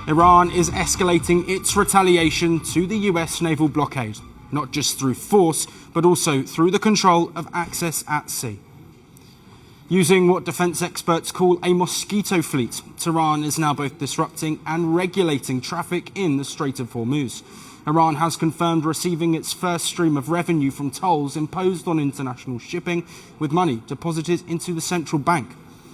Iran is escalating its retaliation to the US naval blockade, not just through force, but also through the control of access at sea. Using what defence experts call a mosquito fleet, Tehran is now both disrupting and regulating traffic in the Strait of Hormuz. Iran has confirmed receiving its first stream of revenue from tolls imposed on international shipping, with money deposited into the central bank.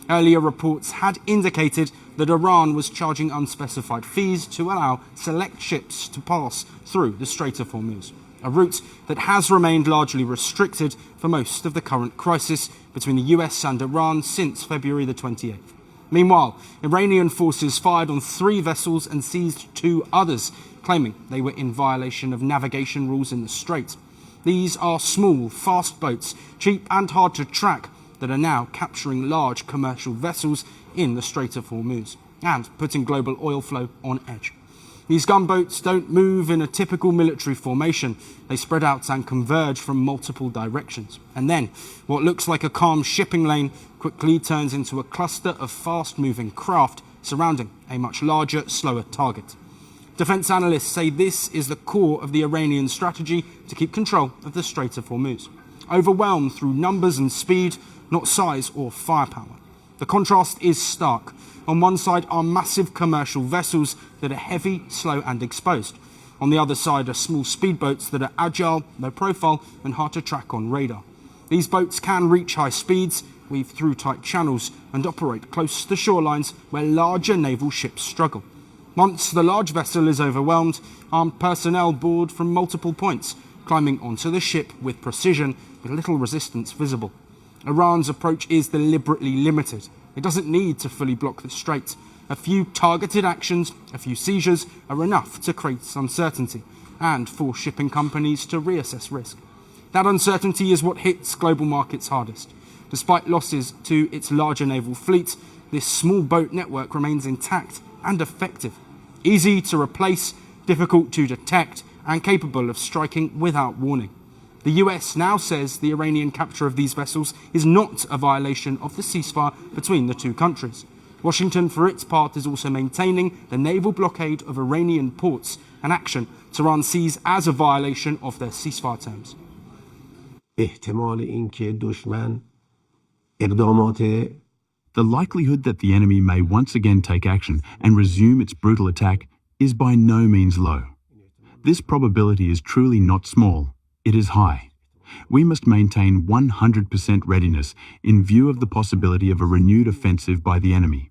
Earlier reports had indicated that Iran was charging unspecified fees to allow select ships to pass through the Strait of Hormuz, a route that has remained largely restricted for most of the current crisis between the US and Iran since February the 28th. Meanwhile, Iranian forces fired on 3 vessels and seized 2 others, claiming they were in violation of navigation rules in the strait. These are small, fast boats, cheap and hard to track, that are now capturing large commercial vessels in the Strait of Hormuz and putting global oil flow on edge. These gunboats don't move in a typical military formation. They spread out and converge from multiple directions. And then, what looks like a calm shipping lane quickly turns into a cluster of fast-moving craft surrounding a much larger, slower target. Defence analysts say this is the core of the Iranian strategy to keep control of the Strait of Hormuz. Overwhelmed through numbers and speed, not size or firepower. The contrast is stark. On one side are massive commercial vessels that are heavy, slow and exposed. On the other side are small speedboats that are agile, low profile and hard to track on radar. These boats can reach high speeds, weave through tight channels and operate close to shorelines where larger naval ships struggle. Once the large vessel is overwhelmed, armed personnel board from multiple points, climbing onto the ship with precision with little resistance visible. Iran's approach is deliberately limited. It doesn't need to fully block the strait. A few targeted actions, a few seizures are enough to create uncertainty and force shipping companies to reassess risk. That uncertainty is what hits global markets hardest. Despite losses to its larger naval fleet, this small boat network remains intact and effective. Easy to replace, difficult to detect, and capable of striking without warning. The US now says the Iranian capture of these vessels is not a violation of the ceasefire between the two countries. Washington, for its part, is also maintaining the naval blockade of Iranian ports, an action Tehran sees as a violation of their ceasefire terms. The likelihood that the enemy may once again take action and resume its brutal attack is by no means low. This probability is truly not small. It is high. We must maintain 100% readiness in view of the possibility of a renewed offensive by the enemy.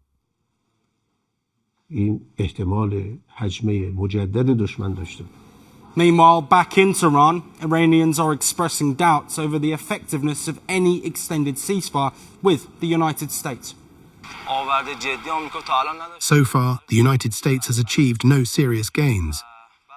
Meanwhile, back in Tehran, Iranians are expressing doubts over the effectiveness of any extended ceasefire with the United States. So far, the United States has achieved no serious gains.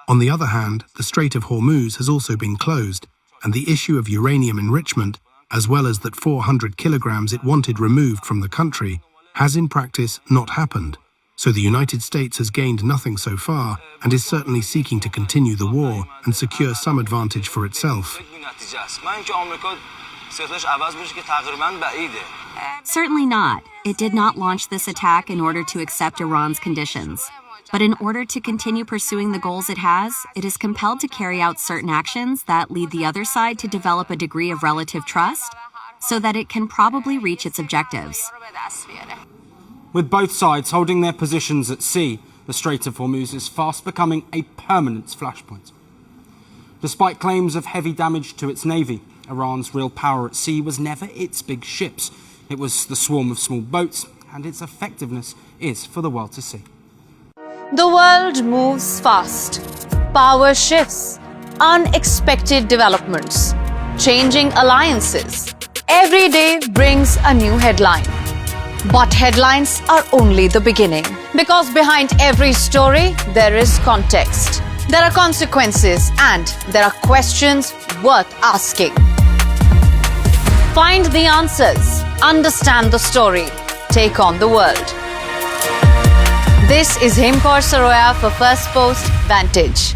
On the other hand, the Strait of Hormuz has also been closed, and the issue of uranium enrichment, as well as that 400 kilograms it wanted removed from the country, has in practice not happened. So the United States has gained nothing so far and is certainly seeking to continue the war and secure some advantage for itself. Certainly not. It did not launch this attack in order to accept Iran's conditions. But in order to continue pursuing the goals it has, it is compelled to carry out certain actions that lead the other side to develop a degree of relative trust so that it can probably reach its objectives. With both sides holding their positions at sea, the Strait of Hormuz is fast becoming a permanent flashpoint. Despite claims of heavy damage to its navy, Iran's real power at sea was never its big ships. It was the swarm of small boats, and its effectiveness is for the world to see. The world moves fast. Power shifts, unexpected developments, changing alliances. Every day brings a new headline. But headlines are only the beginning. Because behind every story, there is context. There are consequences and there are questions worth asking. Find the answers, understand the story, take on the world. This is Himkor Saroya for First Post Vantage.